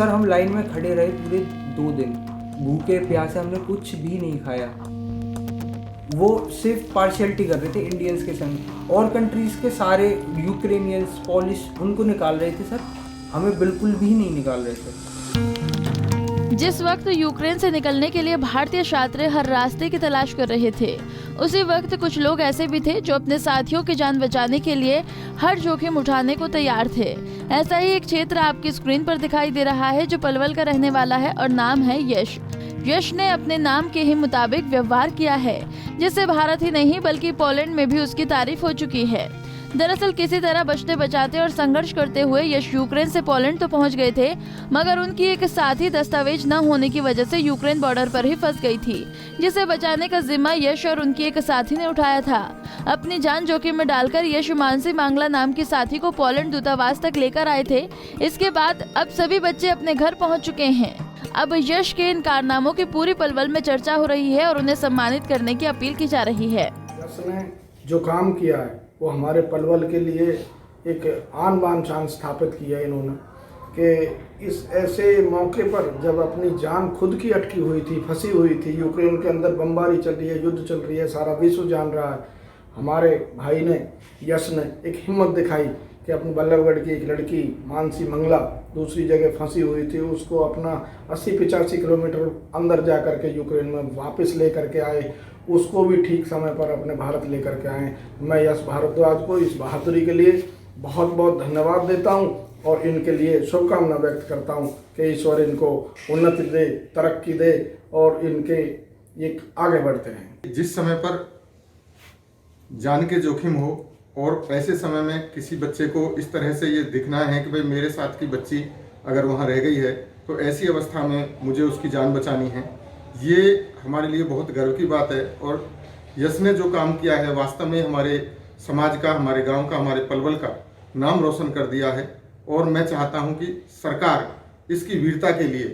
Sir हम line में खड़े रहे पूरे 2 दिन, भूखे प्यासे, हमने कुछ भी नहीं खाया। वो सिर्फ पार्शियलिटी कर रहे थे इंडियंस के संग, और कंट्रीज़ के सारे यूक्रेनियंस, पोलिश, उनको निकाल रहे थे सर, हमें बिल्कुल भी नहीं निकाल रहे थे। जिस वक्त यूक्रेन से निकलने के लिए भारतीय छात्र हर रास्ते की तलाश कर रहे थे, उसी वक्त कुछ लोग ऐसे भी थे जो अपने साथियों की जान बचाने के लिए हर जोखिम उठाने को तैयार थे। ऐसा ही एक क्षेत्र आपकी स्क्रीन पर दिखाई दे रहा है जो पलवल का रहने वाला है और नाम है यश। यश ने अपने नाम के ही मुताबिक व्यवहार किया है, जिससे भारत ही नहीं बल्कि पोलैंड में भी उसकी तारीफ हो चुकी है। दरअसल किसी तरह बचते बचाते और संघर्ष करते हुए यश यूक्रेन से पोलैंड तो पहुंच गए थे, मगर उनकी एक साथी दस्तावेज न होने की वजह से यूक्रेन बॉर्डर पर ही फंस गई थी, जिसे बचाने का जिम्मा यश और उनकी एक साथी ने उठाया था। अपनी जान जोखिम में डालकर यश मानसी मांगला नाम की साथी को पोलैंड दूतावास तक लेकर आए थे। इसके बाद अब सभी बच्चे अपने घर पहुँच चुके हैं। अब यश के इन कारनामों की पूरी पलवल में चर्चा हो रही है और उन्हें सम्मानित करने की अपील की जा रही है। यश ने जो काम किया है वो हमारे पलवल के लिए एक आन बान शान स्थापित किया इन्होंने, कि इस ऐसे मौके पर जब अपनी जान खुद की अटकी हुई थी, फंसी हुई थी, यूक्रेन के अंदर बमबारी चल रही है, युद्ध चल रही है, सारा विश्व जान रहा है, हमारे भाई ने, यश ने एक हिम्मत दिखाई कि अपनी बल्लभगढ़ की एक लड़की मानसी मंगला दूसरी जगह फंसी हुई थी, उसको अपना 80-85 किलोमीटर अंदर जा कर के यूक्रेन में वापस ले करके आए, उसको भी ठीक समय पर अपने भारत लेकर के आए। मैं यश भारद्वाज को इस बहादुरी के लिए बहुत बहुत धन्यवाद देता हूं और इनके लिए शुभकामना व्यक्त करता हूं कि ईश्वर इनको उन्नति दे, तरक्की दे और इनके ये आगे बढ़ते रहें। जिस समय पर जान के जोखिम हो और ऐसे समय में किसी बच्चे को इस तरह से ये दिखना है कि भाई मेरे साथ की बच्ची अगर वहाँ रह गई है, तो ऐसी अवस्था में मुझे उसकी जान बचानी है, ये हमारे लिए बहुत गर्व की बात है। और यश ने जो काम किया है वास्तव में हमारे समाज का, हमारे गांव का, हमारे पलवल का नाम रोशन कर दिया है। और मैं चाहता हूं कि सरकार इसकी वीरता के लिए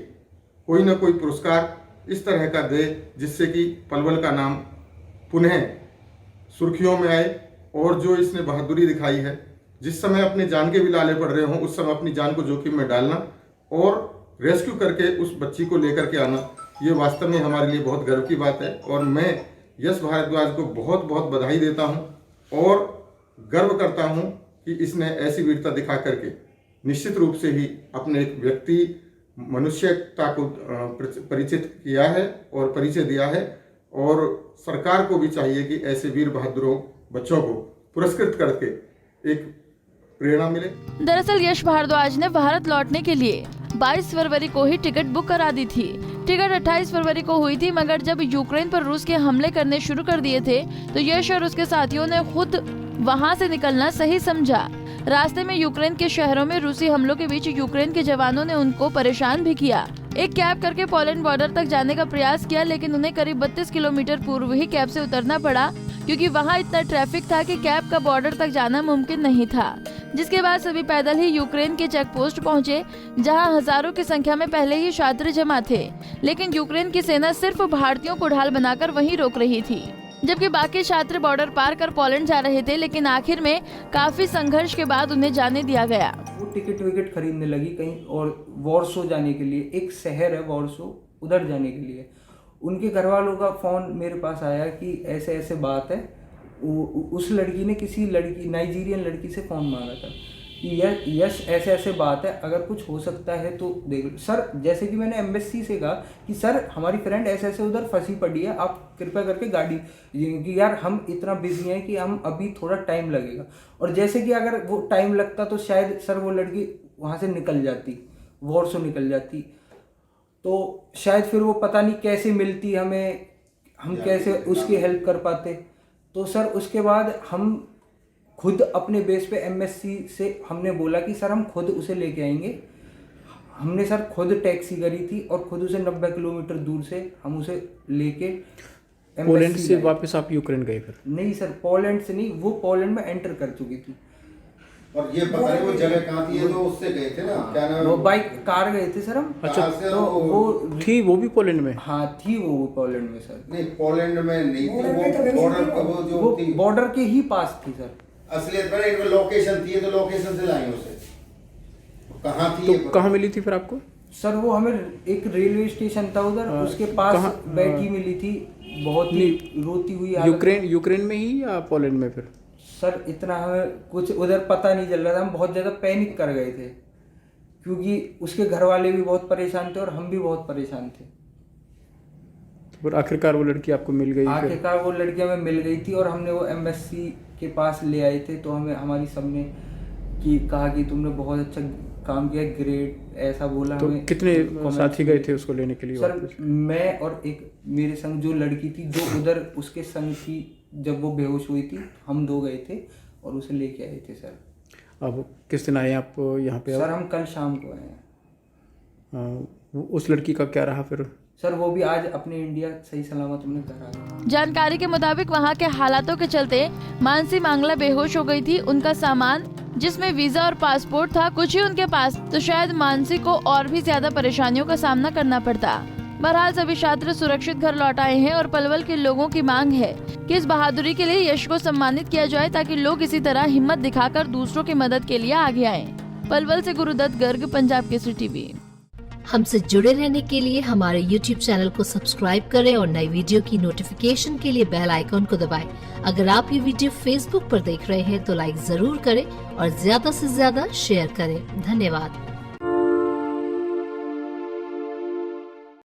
कोई ना कोई पुरस्कार इस तरह का दे, जिससे कि पलवल का नाम पुनः सुर्खियों में आए। और जो इसने बहादुरी दिखाई है, जिस समय अपने जान के भी लाले पड़ रहे हों, उस समय अपनी जान को जोखिम में डालना और रेस्क्यू करके उस बच्ची को लेकर के आना, ये वास्तव में हमारे लिए बहुत गर्व की बात है। और मैं यश भारद्वाज को बहुत बहुत बधाई देता हूं और गर्व करता हूं कि इसने ऐसी वीरता दिखा करके निश्चित रूप से ही अपने एक व्यक्ति मनुष्यता को परिचित किया है और परिचय दिया है। और सरकार को भी चाहिए कि ऐसे वीर बहादुरों बच्चों को पुरस्कृत करके एक प्रेरणा मिले। दरअसल यश भारद्वाज ने भारत लौटने के लिए 22 फरवरी को ही टिकट बुक करा दी थी। टिकट 28 फरवरी को हुई थी, मगर जब यूक्रेन पर रूस के हमले करने शुरू कर दिए थे तो यश और उसके साथियों ने खुद वहां से निकलना सही समझा। रास्ते में यूक्रेन के शहरों में रूसी हमलों के बीच यूक्रेन के जवानों ने उनको परेशान भी किया। एक कैब करके पोलैंड बॉर्डर तक जाने का प्रयास किया, लेकिन उन्हें करीब 32 किलोमीटर पूर्व ही कैब से उतरना पड़ा, क्योंकि वहां इतना ट्रैफिक था कि कैब का बॉर्डर तक जाना मुमकिन नहीं था। जिसके बाद सभी पैदल ही यूक्रेन के चेक पोस्ट पहुंचे, जहां हजारों की संख्या में पहले ही छात्र जमा थे, लेकिन यूक्रेन की सेना सिर्फ भारतीयों को ढाल बनाकर वहीं रोक रही थी, जबकि बाकी छात्र बॉर्डर पार कर पोलैंड जा रहे थे। लेकिन आखिर में काफी संघर्ष के बाद उन्हें जाने दिया गया। वो टिकट विकेट खरीदने लगी कहीं और वॉर्सो जाने के लिए, एक शहर है वॉर्सो, उधर जाने के लिए। उनके घर वालों का फ़ोन मेरे पास आया कि ऐसे ऐसे बात है। उस लड़की ने किसी लड़की, नाइजीरियन लड़की से फ़ोन मांगा था कि यश ऐसे ऐसे बात है, अगर कुछ हो सकता है तो देख सर। जैसे कि मैंने एम्बेसी से कहा कि सर हमारी फ्रेंड ऐसे ऐसे उधर फंसी पड़ी है, आप कृपया करके गाड़ी, कि यार हम इतना बिजी हैं कि हम अभी थोड़ा टाइम लगेगा। और जैसे कि अगर वो टाइम लगता तो शायद सर वो लड़की वहाँ से निकल जाती, वॉर्सो निकल जाती, तो शायद फिर वो पता नहीं कैसे मिलती हमें, हम कैसे उसकी हेल्प कर पाते। तो सर उसके बाद हम खुद अपने बेस पे एमएससी से हमने बोला कि सर हम खुद उसे लेके आएंगे। हमने सर खुद टैक्सी करी थी और खुद उसे 90 किलोमीटर दूर से हम उसे लेके पोलैंड से वापस आप यूक्रेन गए फिर? नहीं सर, पोलैंड से नहीं, वो पोलैंड में एंटर कर चुकी थी। और ये पता नहीं वो जगह कहाँ थी, ये तो उससे गए थे ना, क्या नाम, वो बाइक कार गए थे सर हम। अच्छा, तो वो थी, वो भी पोलैंड में? हाँ थी वो पोलैंड में सर। नहीं पोलैंड में नहीं थी, वो बॉर्डर पर, वो जो थी बॉर्डर के ही पास थी सर। असलियत पर एक लोकेशन थी, तो लोकेशन से लाई उसे, कहाँ थी, तो कहाँ मिली थी फिर आपको? सर वो हमें एक रेलवे स्टेशन था उधर, उसके पास कहाँ, बैठी मिली थी, बहुत ही रोती हुई हालत में। यूक्रेन में ही या पोलैंड में फिर? सर इतना हमें कुछ उधर पता नहीं चल रहा था, हम बहुत ज़्यादा पैनिक कर गए थे क्योंकि उसके घर वाले भी बहुत परेशान थे और हम भी बहुत परेशान थे। तो फिर आखिरकार वो लड़की आपको मिल गई? आखिरकार वो लड़की हमें मिल गई थी और हमने वो एम्बेसी के पास ले आए थे, तो हमें हमारी सबने कहा कि तुमने बहुत अच्छा काम किया, ग्रेट, ऐसा बोला। तो हमें कितने साथी गए थे उसको लेने के लिए? सर मैं और एक मेरे संग जो लड़की थी जो उधर उसके संग थी, जब वो बेहोश हुई थी, हम 2 गए थे और उसे लेके आए थे सर। अब किस दिन आए आप यहाँ पे? सर हम कल शाम को आए हैं। उस लड़की का क्या रहा फिर? सर वो भी आज अपने इंडिया सही सलामत अपने घर आ गई। जानकारी के मुताबिक वहां के हालातों के चलते मानसी मांगला बेहोश हो गई थी। उनका सामान जिसमें वीजा और पासपोर्ट था कुछ ही उनके पास, तो शायद मानसी को और भी ज्यादा परेशानियों का सामना करना पड़ता। बहरहाल सभी छात्र सुरक्षित घर लौट आए हैं और पलवल के लोगों की मांग है कि इस बहादुरी के लिए यश को सम्मानित किया जाए ताकि लोग इसी तरह हिम्मत दिखाकर दूसरों की मदद के लिए आगे आएं। पलवल से गुरुदत्त गर्ग, पंजाब केसरी टीवी। हमसे जुड़े रहने के लिए हमारे YouTube चैनल को सब्सक्राइब करें और नई वीडियो की नोटिफिकेशन के लिए बेल आइकॉन को दबाएं। अगर आप ये वीडियो Facebook पर देख रहे हैं तो लाइक जरूर करें और ज्यादा से ज्यादा शेयर करें। धन्यवाद।